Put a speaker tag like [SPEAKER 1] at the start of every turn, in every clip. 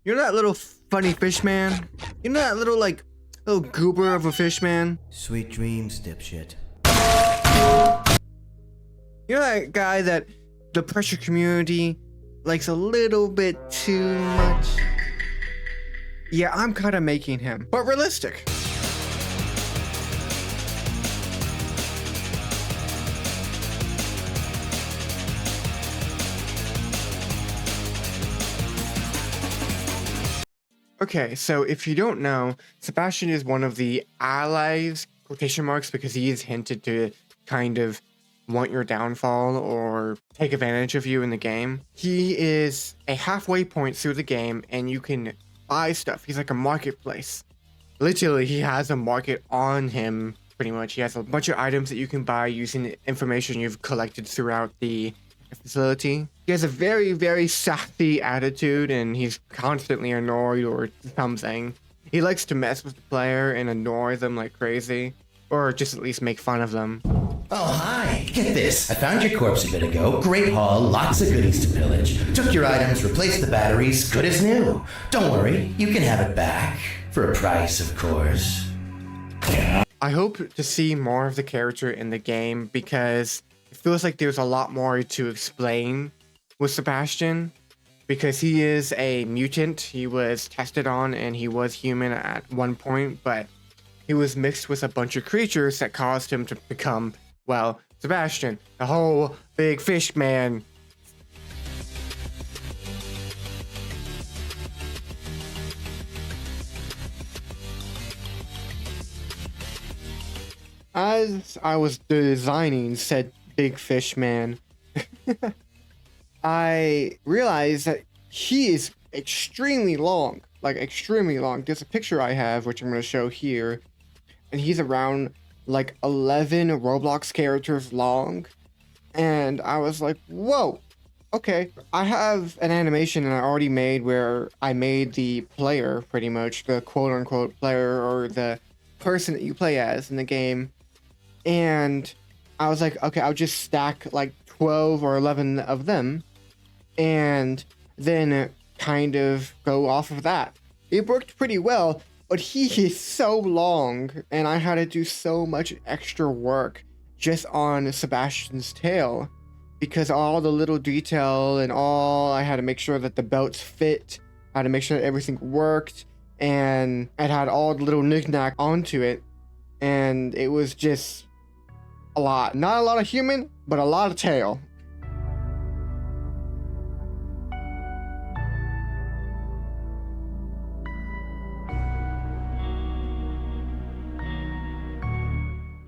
[SPEAKER 1] You know that little funny fish man? You know that little goober of a fish man?
[SPEAKER 2] Sweet dreams, dipshit.
[SPEAKER 1] You know that guy that the pressure community likes a little bit too much? Yeah, I'm kind of making him, but realistic. Okay, so if you don't know, Sebastian is one of the allies, quotation marks, because he is hinted to kind of want your downfall or take advantage of you in the game. He is a halfway point through the game and you can buy stuff. He's like a marketplace. Literally, he has a market on him, pretty much. He has a bunch of items that you can buy using the information you've collected throughout the facility. He has a very, very sassy attitude and he's constantly annoyed or something. He likes to mess with the player and annoy them like crazy, or just at least make fun of them.
[SPEAKER 2] Oh, hi. Get this. I found your corpse a bit ago. Great haul, lots of goodies to pillage. Took your items, replaced the batteries, good as new. Don't worry, you can have it back. For a price, of course.
[SPEAKER 1] I hope to see more of the character in the game because it feels like there's a lot more to explain with Sebastian, because he is a mutant. He was tested on and he was human at one point, but he was mixed with a bunch of creatures that caused him to become, well, Sebastian, the whole big fish man. As I was designing said big fish man, I realized that he is extremely long, like extremely long. There's a picture I have, which I'm going to show here, and he's around like 11 Roblox characters long. And I was like, whoa, okay. I have an animation that I already made where I made the player, pretty much, the quote unquote player or the person that you play as in the game. And I was like, okay, I'll just stack like 12 or 11 of them and then kind of go off of that. It worked pretty well, but he is so long and I had to do so much extra work just on Sebastian's tail because all the little detail and all, I had to make sure that the belts fit, I had to make sure that everything worked, and it had all the little knick-knack onto it, and it was just a lot. Not a lot of human, but a lot of tail.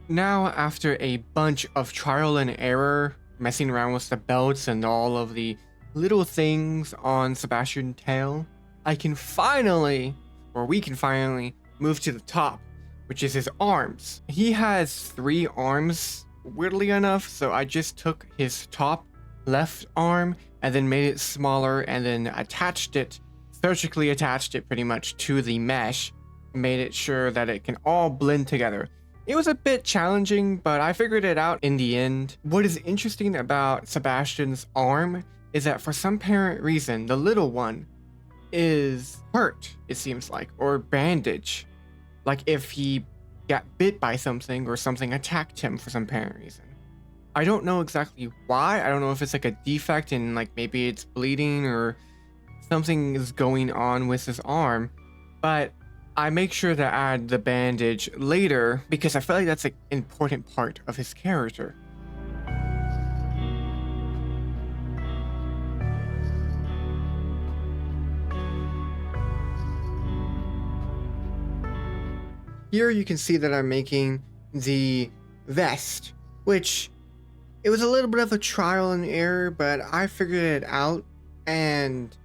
[SPEAKER 1] Now, after a bunch of trial and error, messing around with the belts and all of the little things on Sebastian Tail, I can finally, or we can finally, move to the top, which is his arms. He has 3 arms, weirdly enough, so I just took his top left arm and then made it smaller and then attached it, surgically attached it pretty much to the mesh, made it sure that it can all blend together. It was a bit challenging, but I figured it out in the end. What is interesting about Sebastian's arm is that for some apparent reason, the little one is hurt, it seems like, or bandaged. Like if he got bit by something or something attacked him for some apparent reason. I don't know exactly why. I don't know if it's like a defect and like maybe it's bleeding or something is going on with his arm, but I make sure to add the bandage later because I feel like that's an important part of his character. Here you can see that I'm making the vest, which it was a little bit of a trial and error, but I figured it out and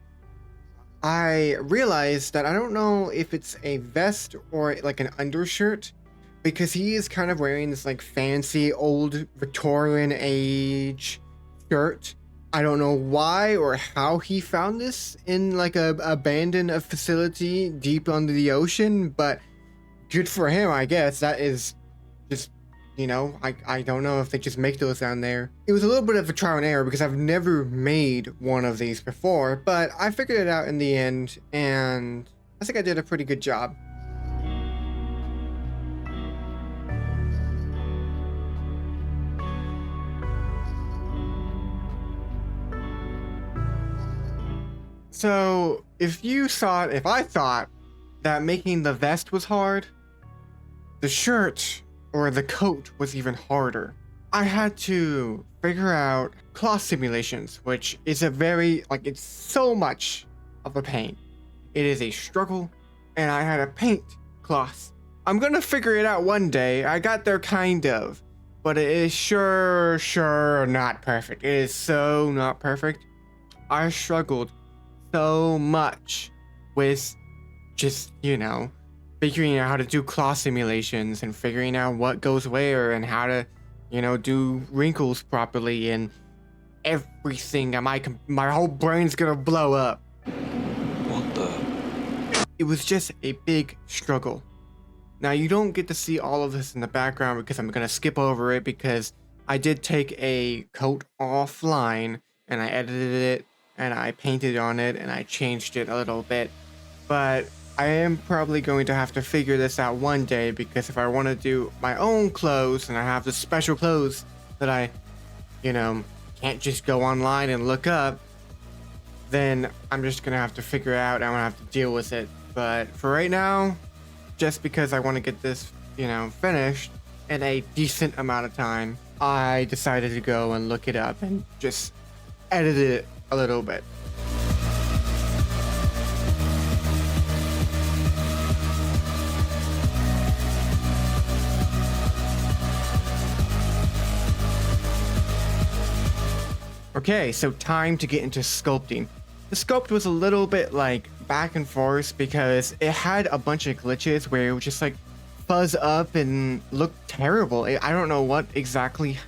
[SPEAKER 1] I realized that I don't know if it's a vest or like an undershirt because he is kind of wearing this like fancy old Victorian age shirt. I don't know why or how he found this in like a abandoned facility deep under the ocean, but good for him, I guess. That is just You know, I don't know if they just make those down there. It was a little bit of a trial and error because I've never made one of these before, but I figured it out in the end, and I think I did a pretty good job. So if I thought that making the vest was hard, the shirt or the coat was even harder. I had to figure out cloth simulations, which is it's so much of a pain. It is a struggle, and I had to paint cloth. I'm gonna figure it out one day. I got there kind of, but it is sure not perfect. It is so not perfect. I struggled so much with just, figuring out how to do cloth simulations and figuring out what goes where and how to, do wrinkles properly and everything. My whole brain's gonna blow up.
[SPEAKER 3] What the?
[SPEAKER 1] It was just a big struggle. Now, you don't get to see all of this in the background because I'm gonna skip over it because I did take a coat offline and I edited it and I painted on it and I changed it a little bit. But I am probably going to have to figure this out one day, because if I want to do my own clothes and I have the special clothes that I, can't just go online and look up, then I'm just going to have to figure out, I'm going to have to deal with it. But for right now, just because I want to get this, finished in a decent amount of time, I decided to go and look it up and just edit it a little bit. Okay, so time to get into sculpting. The sculpt was a little bit back and forth because it had a bunch of glitches where it would just fuzz up and look terrible. I don't know what exactly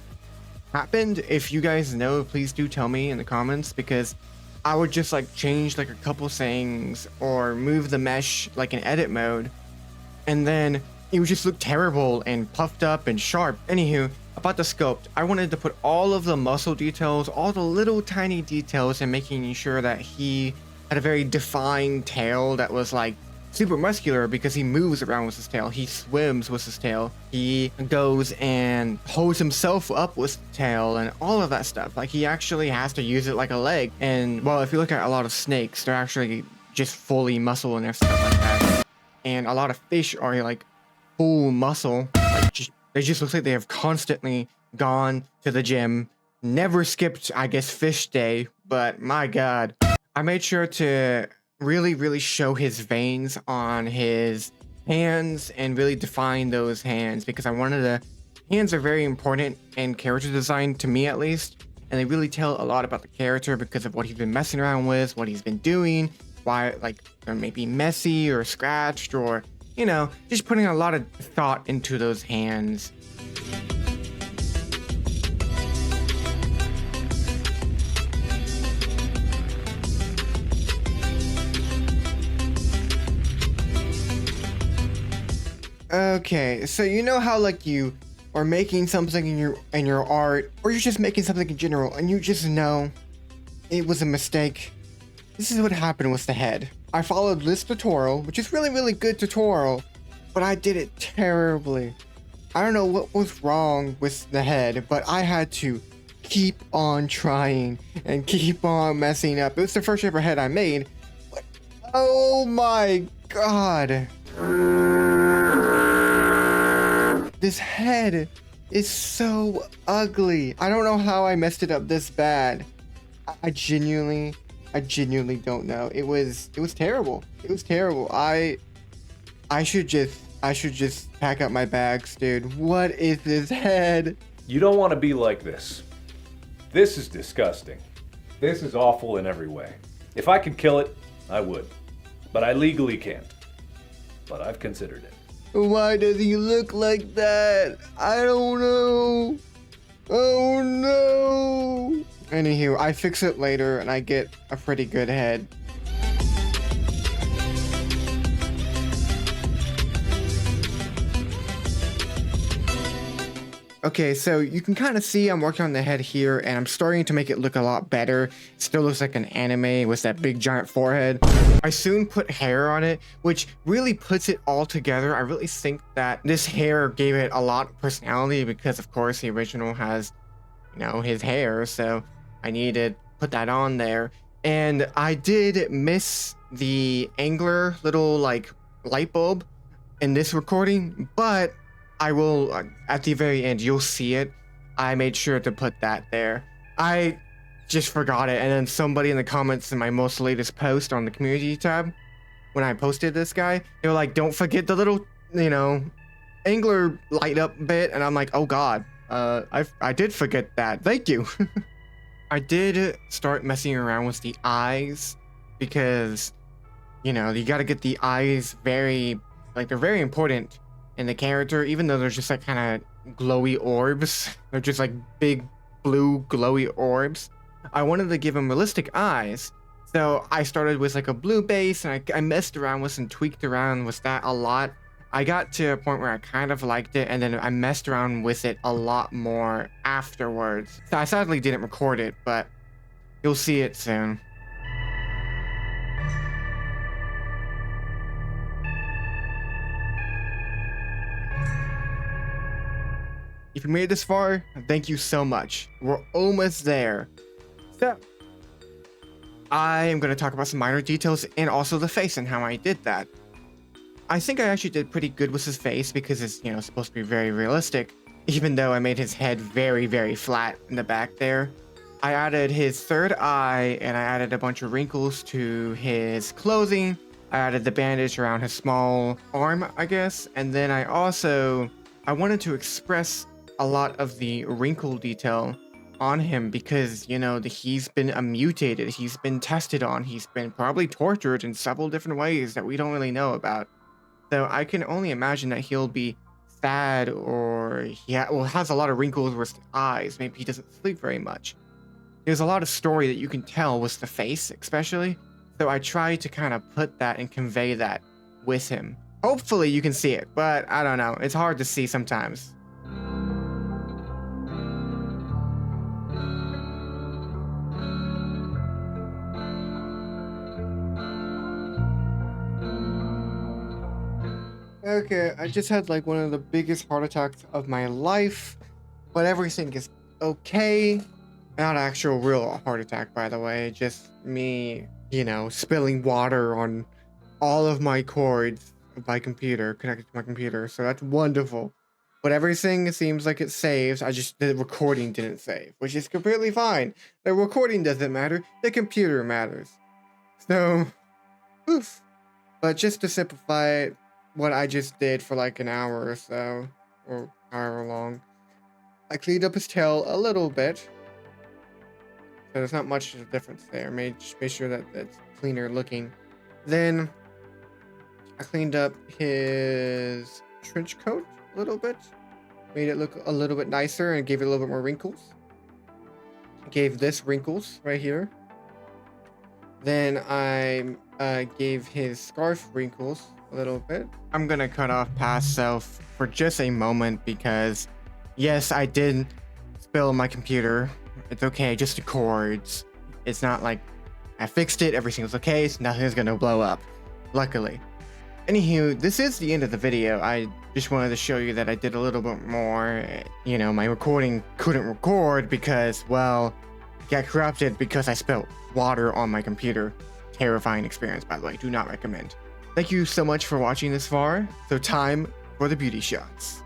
[SPEAKER 1] happened. If you guys know, please do tell me in the comments, because I would just change a couple things or move the mesh in edit mode, and then it would just look terrible and puffed up and sharp. Anywho, about the sculpt, I wanted to put all of the muscle details, all the little tiny details, and making sure that he had a very defined tail that was super muscular, because he moves around with his tail, he swims with his tail, he goes and holds himself up with the tail and all of that stuff. He actually has to use it like a leg. And well, if you look at a lot of snakes, they're actually just fully muscle and stuff like that. And a lot of fish are full muscle. It just looks like they have constantly gone to the gym, never skipped, I guess, fish day, but my god. I made sure to really show his veins on his hands and really define those hands, because hands are very important in character design, to me at least, and they really tell a lot about the character because of what he's been messing around with, what he's been doing, why they're maybe messy or scratched, or just putting a lot of thought into those hands. Okay, so how you are making something in your art, or you're just making something in general, and you just know it was a mistake. This is what happened with the head. I followed this tutorial, which is really good tutorial, but I did it terribly. I don't know what was wrong with the head, but I had to keep on trying and keep on messing up. It was the first ever head I made, but oh my god. This head is so ugly. I don't know how I messed it up this bad. I genuinely don't know. It was terrible. It was terrible. I should just pack up my bags, dude. What is this head?
[SPEAKER 3] You don't want to be like this. This is disgusting. This is awful in every way. If I could kill it, I would. But I legally can't. But I've considered it.
[SPEAKER 1] Why does he look like that? I don't know. Oh no. Anywho, I fix it later and I get a pretty good head. Okay, so you can kind of see I'm working on the head here, and I'm starting to make it look a lot better. It still looks like an anime with that big giant forehead. I soon put hair on it, which really puts it all together. I really think that this hair gave it a lot of personality because, of course, the original has, you know, his hair, so I needed to put that on there. And I did miss the angler little, like, light bulb in this recording, but I will, at the very end, you'll see it. I made sure to put that there. I just forgot it, and then somebody in the comments in my most latest post on the community tab, when I posted this guy, they were like, don't forget the little, you know, angler light up bit, and I'm like, oh god, I did forget that. Thank you. I did start messing around with the eyes, because, you know, you gotta get the eyes very, like, they're very important in the character, even though they're just like kind of glowy orbs. They're just like big blue glowy orbs. I wanted to give them realistic eyes, so I started with like a blue base, and I messed around with and tweaked around with that a lot. I got to a point where I kind of liked it, and then I messed around with it a lot more afterwards. So I sadly didn't record it, but you'll see it soon. If you made it this far, thank you so much. We're almost there. So, I am going to talk about some minor details and also the face and how I did that. I think I actually did pretty good with his face because it's, you know, supposed to be very realistic, even though I made his head very, very flat in the back there. I added his third eye, and I added a bunch of wrinkles to his clothing. I added the bandage around his small arm, I guess, and then I wanted to express a lot of the wrinkle detail on him because, you know, he's been mutated, he's been tested on, he's been probably tortured in several different ways that we don't really know about. So I can only imagine that he'll be sad, or has a lot of wrinkles with his eyes. Maybe he doesn't sleep very much. There's a lot of story that you can tell with the face, especially. So I try to kind of put that and convey that with him. Hopefully you can see it, but I don't know. It's hard to see sometimes. Okay, I just had like one of the biggest heart attacks of my life, but everything is okay. Not an actual real heart attack, by the way, just me, you know, spilling water on all of my cords of my computer, connected to my computer, so that's wonderful. But everything seems like it saves, the recording didn't save, which is completely fine. The recording doesn't matter, the computer matters. So, oof. But just to simplify it, what I just did for like an hour or so, or however long, I cleaned up his tail a little bit. So there's not much of a difference there. Made sure that it's cleaner looking. Then I cleaned up his trench coat a little bit. Made it look a little bit nicer and gave it a little bit more wrinkles. Gave this wrinkles right here. Then I gave his scarf wrinkles a little bit. I'm gonna cut off past self for just a moment because, yes, I did spill my computer. It's okay, just the cords. It's not like I fixed it, everything's okay, so nothing's gonna blow up, luckily. Anywho, this is the end of the video. I just wanted to show you that I did a little bit more. You know, my recording couldn't record because, well, it got corrupted because I spilled water on my computer. Terrifying experience, by the way, do not recommend. Thank you so much for watching this far. So time for the beauty shots.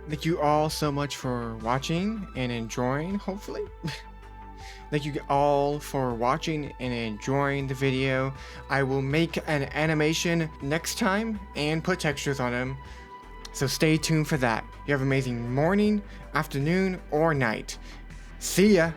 [SPEAKER 1] Thank you all so much for watching and enjoying, hopefully. Thank you all for watching and enjoying the video. I will make an animation next time and put textures on them. So stay tuned for that. You have an amazing morning, afternoon, or night. See ya!